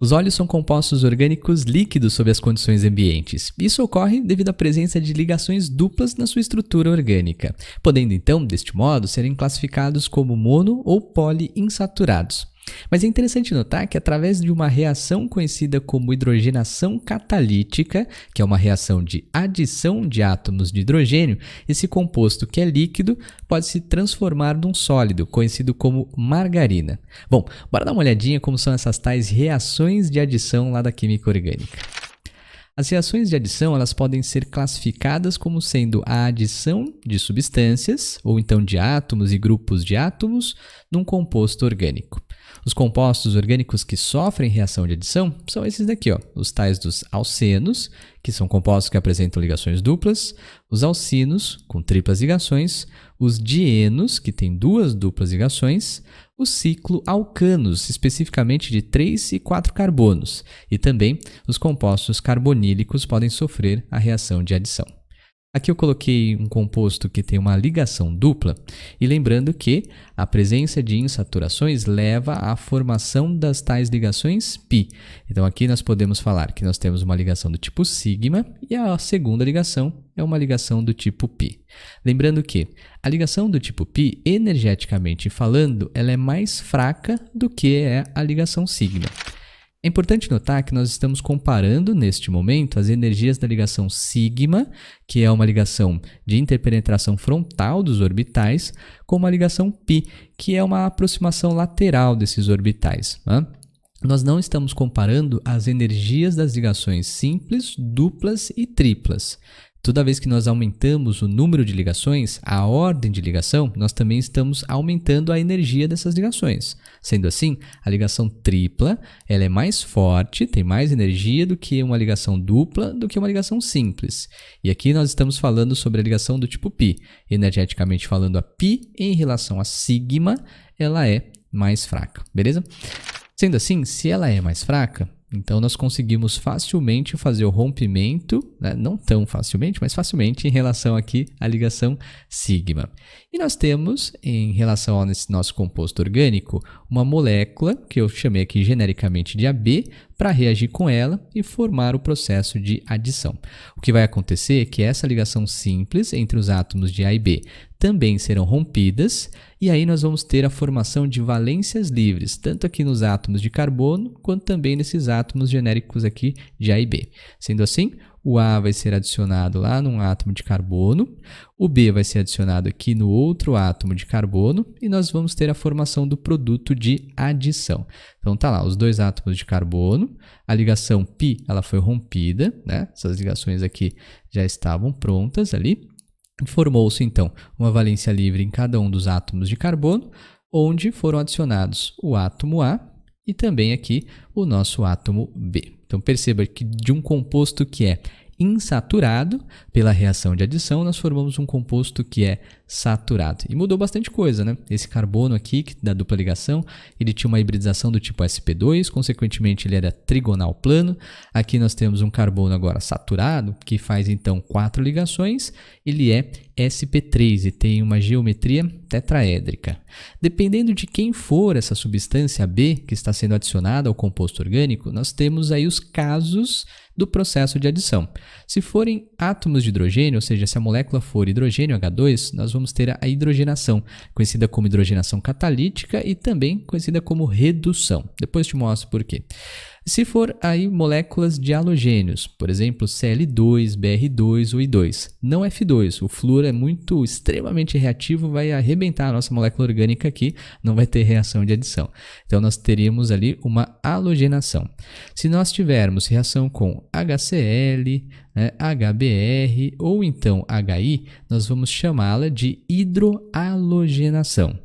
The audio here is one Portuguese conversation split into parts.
Os óleos são compostos orgânicos líquidos sob as condições ambientes. Isso ocorre devido à presença de ligações duplas na sua estrutura orgânica, podendo então, deste modo, serem classificados como mono ou poliinsaturados. Mas é interessante notar que através de uma reação conhecida como hidrogenação catalítica, que é uma reação de adição de átomos de hidrogênio, esse composto que é líquido pode se transformar num sólido, conhecido como margarina. Bom, bora dar uma olhadinha como são essas tais reações de adição lá da química orgânica. As reações de adição elas podem ser classificadas como sendo a adição de substâncias, ou então de átomos e grupos de átomos, num composto orgânico. Os compostos orgânicos que sofrem reação de adição são esses daqui, ó, os tais dos alcenos, que são compostos que apresentam ligações duplas, os alcinos, com triplas ligações, os dienos, que têm duas duplas ligações, os cicloalcanos, especificamente de 3 e 4 carbonos, e também os compostos carbonílicos podem sofrer a reação de adição. Aqui eu coloquei um composto que tem uma ligação dupla e lembrando que a presença de insaturações leva à formação das tais ligações π. Então aqui nós podemos falar que nós temos uma ligação do tipo sigma e a segunda ligação é uma ligação do tipo π. Lembrando que a ligação do tipo π, energeticamente falando, ela é mais fraca do que é a ligação sigma. É importante notar que nós estamos comparando, neste momento, as energias da ligação sigma, que é uma ligação de interpenetração frontal dos orbitais, com uma ligação π, que é uma aproximação lateral desses orbitais. Nós não estamos comparando as energias das ligações simples, duplas e triplas. Toda vez que nós aumentamos o número de ligações, a ordem de ligação, nós também estamos aumentando a energia dessas ligações. Sendo assim, a ligação tripla ela é mais forte, tem mais energia do que uma ligação dupla, do que uma ligação simples. E aqui nós estamos falando sobre a ligação do tipo π. Energeticamente falando, a π em relação a sigma, ela é mais fraca, beleza? Sendo assim, se ela é mais fraca, então, nós conseguimos facilmente fazer o rompimento, né? Não tão facilmente, mas facilmente em relação aqui à ligação sigma. E nós temos, em relação a esse nosso composto orgânico, uma molécula, que eu chamei aqui genericamente de AB, para reagir com ela e formar o processo de adição. O que vai acontecer é que essa ligação simples entre os átomos de A e B também serão rompidas, e aí nós vamos ter a formação de valências livres, tanto aqui nos átomos de carbono, quanto também nesses átomos genéricos aqui de A e B. Sendo assim, o A vai ser adicionado lá num átomo de carbono, o B vai ser adicionado aqui no outro átomo de carbono, e nós vamos ter a formação do produto de adição. Então tá lá, os dois átomos de carbono, a ligação π ela foi rompida, né? Essas ligações aqui já estavam prontas ali. Formou-se, então, uma valência livre em cada um dos átomos de carbono, onde foram adicionados o átomo A e também aqui o nosso átomo B. Então, perceba que de um composto que é insaturado, pela reação de adição, nós formamos um composto que é saturado. E mudou bastante coisa, né? Esse carbono aqui, da dupla ligação, ele tinha uma hibridação do tipo sp2, consequentemente ele era trigonal plano. Aqui nós temos um carbono agora saturado, que faz então 4 ligações, ele é sp3 e tem uma geometria tetraédrica. Dependendo de quem for essa substância B que está sendo adicionada ao composto orgânico, nós temos aí os casos do processo de adição. Se forem átomos de hidrogênio, ou seja, se a molécula for hidrogênio H2, nós vamos ter a hidrogenação, conhecida como hidrogenação catalítica e também conhecida como redução. Depois te mostro por quê. Se for aí moléculas de halogênios, por exemplo, Cl2, Br2 ou I2, não F2, o flúor é extremamente reativo, vai arrebentar a nossa molécula orgânica aqui, não vai ter reação de adição. Então, nós teríamos ali uma halogenação. Se nós tivermos reação com HCl, HBr ou então HI, nós vamos chamá-la de hidrohalogenação.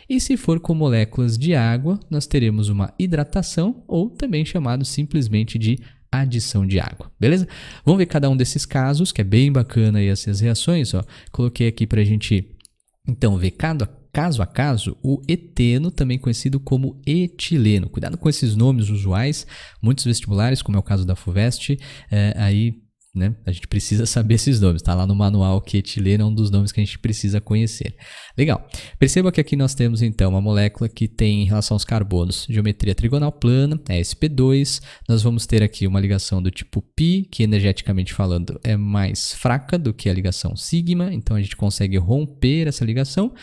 E se for com moléculas de água, nós teremos uma hidratação ou também chamado simplesmente de adição de água, beleza? Vamos ver cada um desses casos, que é bem bacana aí essas reações, ó. Coloquei aqui para a gente, então, ver caso a caso, o eteno, também conhecido como etileno. Cuidado com esses nomes usuais, muitos vestibulares, como é o caso da FUVEST, aí né? A gente precisa saber esses nomes, tá lá no manual que etileno é um dos nomes que a gente precisa conhecer. Legal. Perceba que aqui nós temos então uma molécula que tem em relação aos carbonos geometria trigonal plana, é sp2. Nós vamos ter aqui uma ligação do tipo π, que energeticamente falando é mais fraca do que a ligação sigma, então a gente consegue romper essa ligação.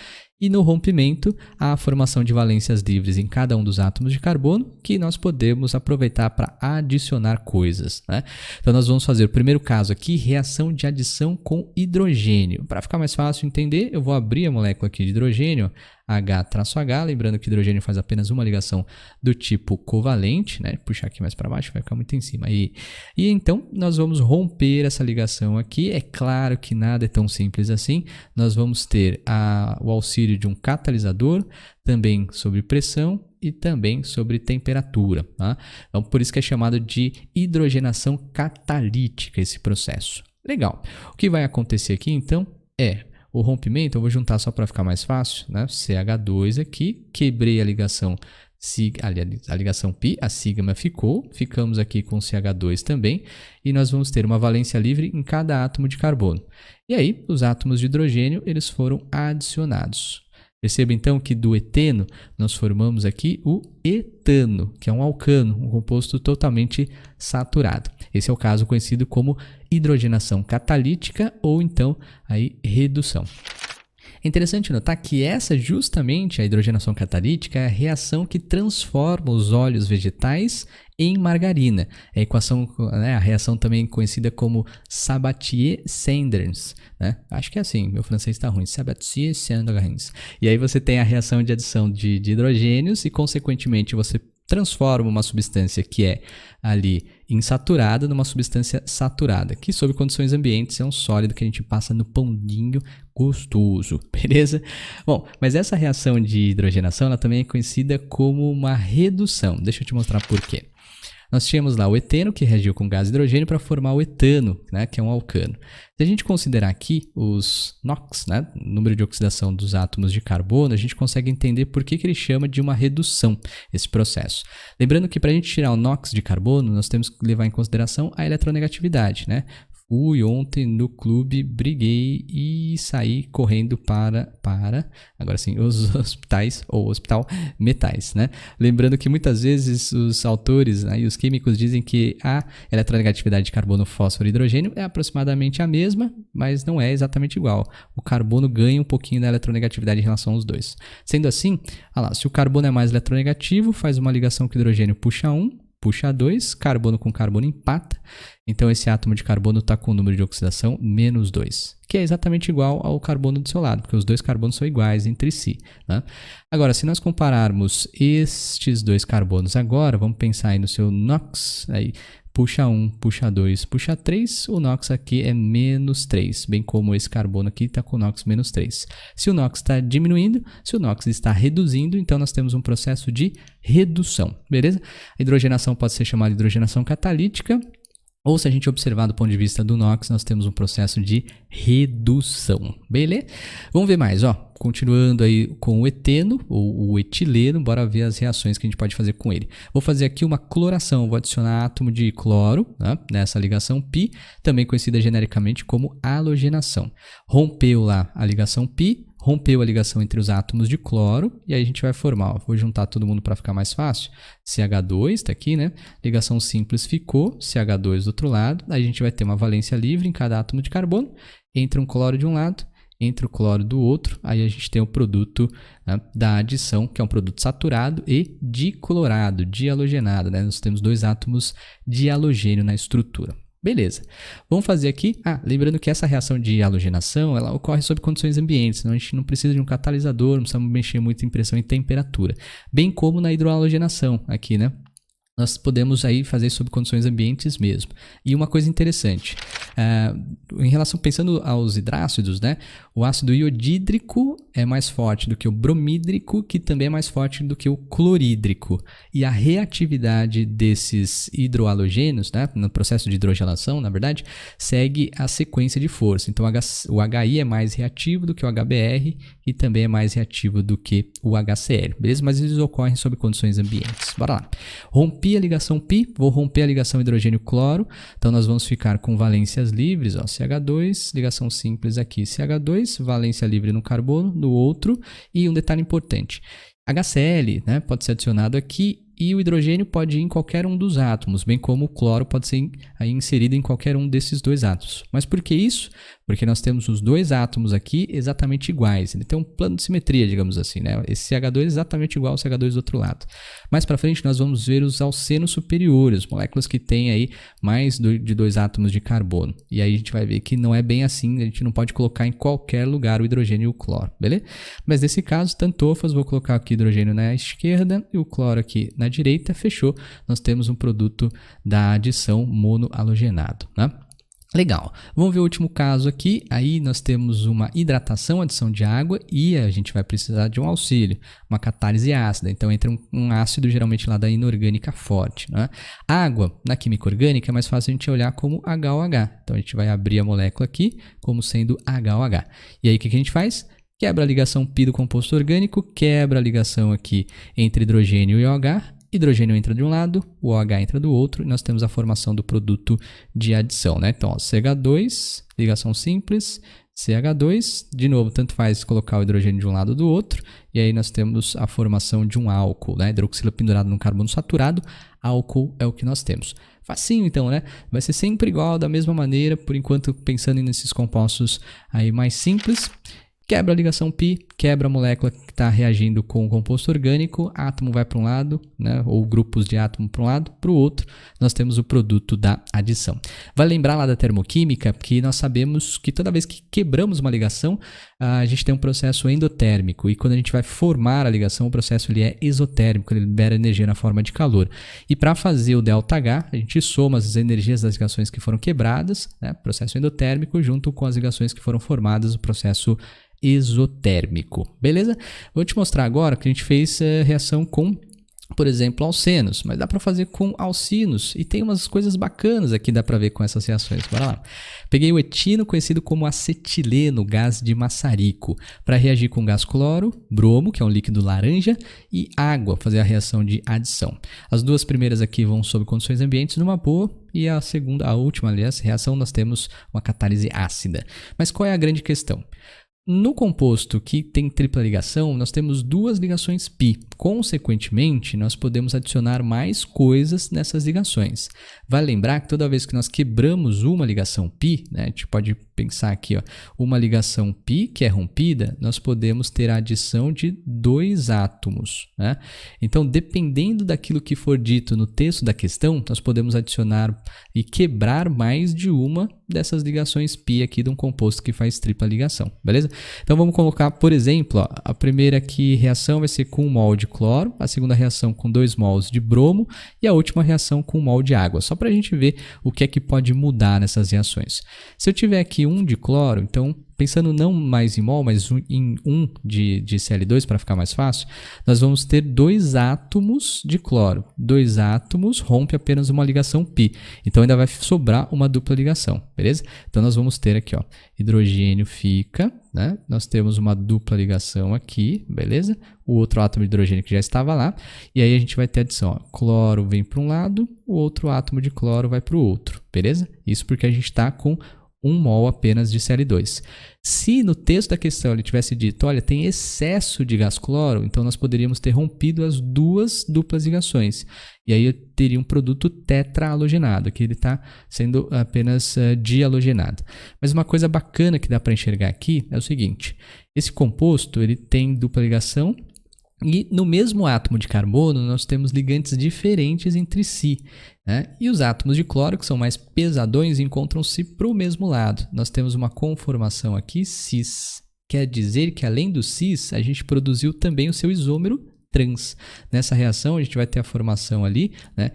E no rompimento, há a formação de valências livres em cada um dos átomos de carbono, que nós podemos aproveitar para adicionar coisas, né? Então, nós vamos fazer o primeiro caso aqui, reação de adição com hidrogênio. Para ficar mais fácil entender, eu vou abrir a molécula aqui de hidrogênio, H-H, lembrando que o hidrogênio faz apenas uma ligação do tipo covalente, né? Puxar aqui mais para baixo, vai ficar muito em cima. E então, nós vamos romper essa ligação aqui. É claro que nada é tão simples assim. Nós vamos ter o auxílio de um catalisador, também sobre pressão e também sobre temperatura. Tá? Então, por isso que é chamado de hidrogenação catalítica esse processo. Legal. O que vai acontecer aqui, então, é o rompimento. Eu vou juntar só para ficar mais fácil, né? CH2 aqui, quebrei a ligação a ligação π, a sigma ficamos aqui com CH2 também, e nós vamos ter uma valência livre em cada átomo de carbono. E aí, os átomos de hidrogênio, eles foram adicionados. Perceba então que do eteno nós formamos aqui o etano, que é um alcano, um composto totalmente saturado. Esse é o caso conhecido como hidrogenação catalítica ou então aí redução. É interessante notar que essa justamente a hidrogenação catalítica é a reação que transforma os óleos vegetais em margarina. É a equação, né, a reação também conhecida como Sabatier-Sanders, né? Acho que é assim, meu francês está ruim. Sabatier-Sanders. E aí você tem a reação de adição de hidrogênios e, consequentemente, você transforma uma substância que é ali insaturada numa substância saturada, que sob condições ambientes é um sólido que a gente passa no pãozinho gostoso, beleza? Bom, mas essa reação de hidrogenação ela também é conhecida como uma redução. Deixa eu te mostrar por quê. Nós tínhamos lá o eteno, que reagiu com gás hidrogênio para formar o etano, né, que é um alcano. Se a gente considerar aqui os NOx, né, número de oxidação dos átomos de carbono, a gente consegue entender por que ele chama de uma redução esse processo. Lembrando que para a gente tirar o NOx de carbono, nós temos que levar em consideração a eletronegatividade, né? Fui ontem no clube, briguei e saí correndo para agora sim, os hospitais ou hospital metais, né? Lembrando que muitas vezes os autores, né, e os químicos dizem que a eletronegatividade de carbono, fósforo e hidrogênio é aproximadamente a mesma, mas não é exatamente igual. O carbono ganha um pouquinho da eletronegatividade em relação aos dois. Sendo assim, se o carbono é mais eletronegativo, faz uma ligação com o hidrogênio, puxa 1, puxa 2, carbono com carbono empata, então esse átomo de carbono está com o número de oxidação -2, que é exatamente igual ao carbono do seu lado, porque os dois carbonos são iguais entre si, né? Agora, se nós compararmos estes dois carbonos agora, vamos pensar aí no seu NOx, aí puxa 1, puxa 2, puxa 3, o NOx aqui é -3, bem como esse carbono aqui está com o NOx -3. Se o NOx está diminuindo, se o NOx está reduzindo, então nós temos um processo de redução, beleza? A hidrogenação pode ser chamada de hidrogenação catalítica, ou se a gente observar do ponto de vista do NOx, nós temos um processo de redução, beleza? Vamos ver mais, continuando aí com o eteno ou o etileno, bora ver as reações que a gente pode fazer com ele. Vou fazer aqui uma cloração, vou adicionar átomo de cloro, né, nessa ligação π, também conhecida genericamente como halogenação. Rompeu lá a ligação π, rompeu a ligação entre os átomos de cloro, e aí a gente vai formar, vou juntar todo mundo para ficar mais fácil, CH2 está aqui, né? Ligação simples ficou, CH2 do outro lado, aí a gente vai ter uma valência livre em cada átomo de carbono, entra um cloro de um lado, entra o cloro do outro, aí a gente tem o produto, né, da adição, que é um produto saturado e diclorado, dihalogenado, né? Nós temos dois átomos de halogênio na estrutura. Beleza, vamos fazer aqui, lembrando que essa reação de halogenação, ela ocorre sob condições ambientes, então a gente não precisa de um catalisador, não precisamos mexer muito em pressão e temperatura, bem como na hidrohalogenação aqui, né? Nós podemos aí fazer sob condições ambientes mesmo. E uma coisa interessante, em relação, pensando aos hidrácidos, né? O ácido iodídrico é mais forte do que o bromídrico, que também é mais forte do que o clorídrico. E a reatividade desses hidrohalogênios, né, no processo de hidrogenação, na verdade, segue a sequência de força. Então, o HI é mais reativo do que o HBr e também é mais reativo do que o HCl, beleza? Mas eles ocorrem sob condições ambientes. Bora lá. Rompi a ligação π, vou romper a ligação hidrogênio-cloro, então nós vamos ficar com valência valências livres, ó, CH2, ligação simples aqui, CH2, valência livre no carbono, no outro, e um detalhe importante, HCl, né, pode ser adicionado aqui, e o hidrogênio pode ir em qualquer um dos átomos, bem como o cloro pode ser aí inserido em qualquer um desses dois átomos. Mas por que isso? Porque nós temos os dois átomos aqui exatamente iguais. Ele tem um plano de simetria, digamos assim, né? Esse CH2 é exatamente igual ao CH2 do outro lado. Mais para frente nós vamos ver os alcenos superiores, moléculas que têm aí mais de dois átomos de carbono. E aí a gente vai ver que não é bem assim, a gente não pode colocar em qualquer lugar o hidrogênio e o cloro, beleza? Mas nesse caso, tantofas, vou colocar aqui hidrogênio na esquerda e o cloro aqui na direita, fechou, nós temos um produto da adição monohalogenado, né? Legal, vamos ver o último caso aqui, aí nós temos uma hidratação, adição de água e a gente vai precisar de um auxílio, uma catálise ácida, então entra um ácido geralmente lá da inorgânica forte, né? Água, na química orgânica é mais fácil a gente olhar como HOH, então a gente vai abrir a molécula aqui como sendo HOH, e aí o que a gente faz? Quebra a ligação π do composto orgânico, quebra a ligação aqui entre hidrogênio e OH, hidrogênio entra de um lado, o OH entra do outro, e nós temos a formação do produto de adição, né? Então, ó, CH2, ligação simples, CH2, de novo, tanto faz colocar o hidrogênio de um lado ou do outro, e aí nós temos a formação de um álcool, né? Hidroxila pendurado num carbono saturado, álcool é o que nós temos. Facinho então, né? Vai ser sempre igual, da mesma maneira, por enquanto pensando nesses compostos aí mais simples. Quebra a ligação π, quebra a molécula que está reagindo com o composto orgânico, átomo vai para um lado, né, ou grupos de átomo para um lado, para o outro, nós temos o produto da adição. Vai lembrar lá da termoquímica que nós sabemos que toda vez que quebramos uma ligação, a gente tem um processo endotérmico, e quando a gente vai formar a ligação, o processo ele é exotérmico, ele libera energia na forma de calor. E para fazer o ΔH, a gente soma as energias das ligações que foram quebradas, né, processo endotérmico, junto com as ligações que foram formadas, o processo exotérmico, beleza? Vou te mostrar agora que a gente fez reação com, por exemplo, alcenos, mas dá para fazer com alcinos e tem umas coisas bacanas aqui, dá para ver com essas reações. Bora lá. Peguei o etino, conhecido como acetileno, gás de maçarico, para reagir com gás cloro, bromo, que é um líquido laranja, e água, fazer a reação de adição. As duas primeiras aqui vão sob condições ambientes numa boa, e a segunda, a última, aliás, reação, nós temos uma catálise ácida. Mas qual é a grande questão? No composto que tem tripla ligação, nós temos duas ligações π. Consequentemente, nós podemos adicionar mais coisas nessas ligações. Vale lembrar que toda vez que nós quebramos uma ligação π, né, a gente pode pensar aqui, ó, uma ligação π que é rompida, nós podemos ter a adição de dois átomos, né? Então, dependendo daquilo que for dito no texto da questão, nós podemos adicionar e quebrar mais de uma dessas ligações π aqui de um composto que faz tripla ligação, beleza? Então vamos colocar, por exemplo, ó, a primeira aqui reação vai ser com 1 mol de cloro, a segunda reação com 2 mols de bromo e a última reação com 1 mol de água, só para a gente ver o que é que pode mudar nessas reações. Se eu tiver aqui 1 de cloro, então pensando não mais em mol, mas em 1 de Cl2 para ficar mais fácil, nós vamos ter 2 átomos de cloro. 2 átomos rompe apenas uma ligação π. Então ainda vai sobrar uma dupla ligação, beleza? Então nós vamos ter aqui, ó, hidrogênio fica, né? Nós temos uma dupla ligação aqui, beleza? O outro átomo de hidrogênio que já estava lá. E aí a gente vai ter adição, ó, cloro vem para um lado, o outro átomo de cloro vai para o outro, beleza? Isso porque a gente está com 1 mol apenas de Cl2. Se no texto da questão ele tivesse dito, olha, tem excesso de gás cloro, então nós poderíamos ter rompido as duas duplas ligações. E aí eu teria um produto tetrahalogenado, que ele está sendo apenas dihalogenado. Mas uma coisa bacana que dá para enxergar aqui é o seguinte, esse composto ele tem dupla ligação, e no mesmo átomo de carbono, nós temos ligantes diferentes entre si, né? E os átomos de cloro, que são mais pesadões, encontram-se para o mesmo lado. Nós temos uma conformação aqui, cis. Quer dizer que, além do cis, a gente produziu também o seu isômero trans. Nessa reação, a gente vai ter a formação ali, né?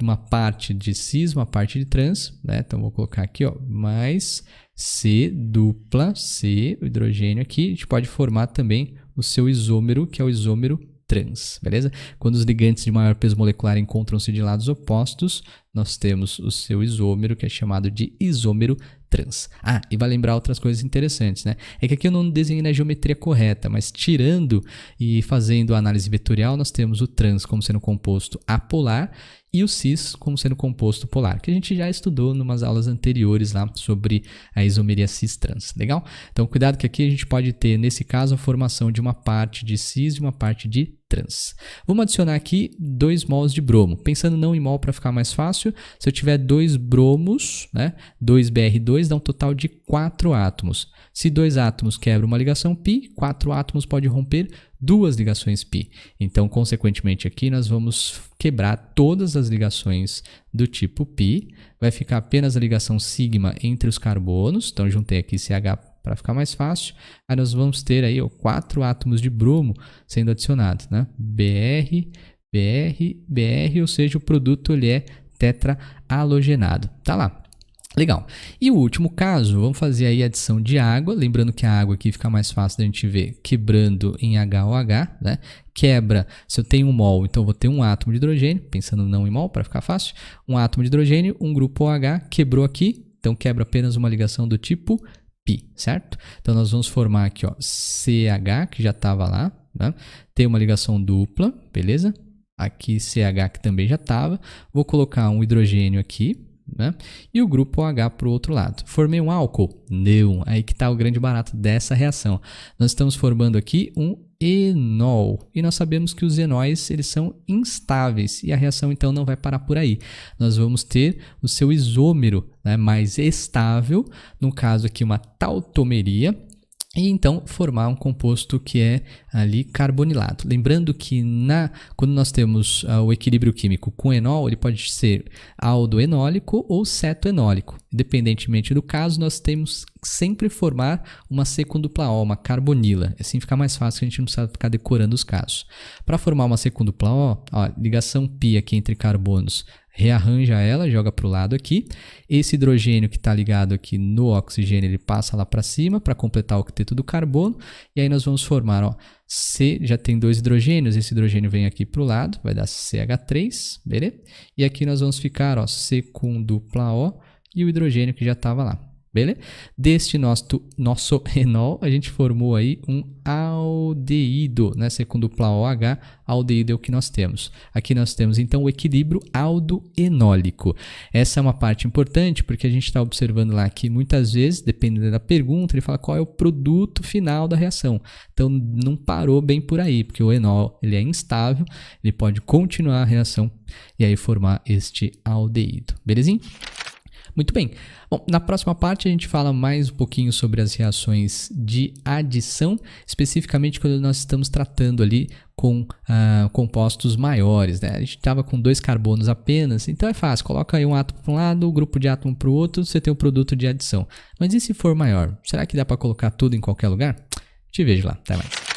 Uma parte de cis, uma parte de trans, né? Então, vou colocar aqui, ó, mais C dupla, C, o hidrogênio aqui. A gente pode formar também o seu isômero, que é o isômero trans, beleza? Quando os ligantes de maior peso molecular encontram-se de lados opostos, nós temos o seu isômero, que é chamado de isômero trans. Ah, e vai lembrar outras coisas interessantes, né? É que aqui eu não desenhei na geometria correta, mas tirando e fazendo a análise vetorial, nós temos o trans como sendo composto apolar e o cis como sendo composto polar, que a gente já estudou em umas aulas anteriores lá sobre a isomeria cis-trans, legal? Então, cuidado que aqui a gente pode ter, nesse caso, a formação de uma parte de cis e uma parte de trans. Vamos adicionar aqui 2 mols de bromo. Pensando não em mol para ficar mais fácil, se eu tiver 2 bromos, né, 2Br2 dá um total de 4 átomos. Se 2 átomos quebram uma ligação π, 4 átomos podem romper 2 ligações π. Então, consequentemente, aqui nós vamos quebrar todas as ligações do tipo π. Vai ficar apenas a ligação sigma entre os carbonos. Então, juntei aqui CH para ficar mais fácil. Aí nós vamos ter aí 4 átomos de bromo sendo adicionados, né? Br, Br, Br, ou seja, o produto ele é tetrahalogenado. Tá lá. Legal. E o último caso, vamos fazer aí a adição de água, lembrando que a água aqui fica mais fácil da gente ver quebrando em HOH, né? Quebra, se eu tenho um mol, então eu vou ter um átomo de hidrogênio, pensando não em mol para ficar fácil, um átomo de hidrogênio, um grupo OH, quebrou aqui, então quebra apenas uma ligação do tipo π, certo? Então nós vamos formar aqui, ó, CH, que já estava lá, né? Tem uma ligação dupla, beleza? Aqui CH que também já estava, vou colocar um hidrogênio aqui, né? E o grupo OH para o outro lado. Formei um álcool? Não. Aí que está o grande barato dessa reação. Nós estamos formando aqui um enol. E nós sabemos que os enóis eles são instáveis. E a reação então não vai parar por aí. Nós vamos ter o seu isômero, né, mais estável. No caso aqui uma tautomeria. E então formar um composto que é ali carbonilado. Lembrando que quando nós temos o equilíbrio químico com enol, ele pode ser aldoenólico ou cetoenólico. Independentemente do caso, nós temos que sempre formar uma C com dupla O, uma carbonila. Assim fica mais fácil, que a gente não precisa ficar decorando os casos. Para formar uma C com dupla O, ó, ligação π aqui entre carbonos, rearranja ela, joga para o lado aqui. Esse hidrogênio que está ligado aqui no oxigênio, ele passa lá para cima para completar o octeto do carbono. E aí nós vamos formar, ó, C, já tem 2 hidrogênios, esse hidrogênio vem aqui para o lado, vai dar CH3, beleza? E aqui nós vamos ficar, ó, C com dupla O e o hidrogênio que já estava lá. Beleza? Deste nosso enol, a gente formou aí um aldeído, né? C com dupla OH, aldeído é o que nós temos. Aqui nós temos, então, o equilíbrio aldoenólico. Essa é uma parte importante, porque a gente está observando lá que, muitas vezes, dependendo da pergunta, ele fala qual é o produto final da reação. Então, não parou bem por aí, porque o enol ele é instável, ele pode continuar a reação e aí formar este aldeído. Belezinha? Muito bem. Bom, na próxima parte a gente fala mais um pouquinho sobre as reações de adição, especificamente quando nós estamos tratando ali com compostos maiores, né? A gente estava com 2 carbonos apenas, então é fácil, coloca aí um átomo para um lado, o grupo de átomo para o outro, você tem o produto de adição. Mas e se for maior? Será que dá para colocar tudo em qualquer lugar? Te vejo lá, até mais.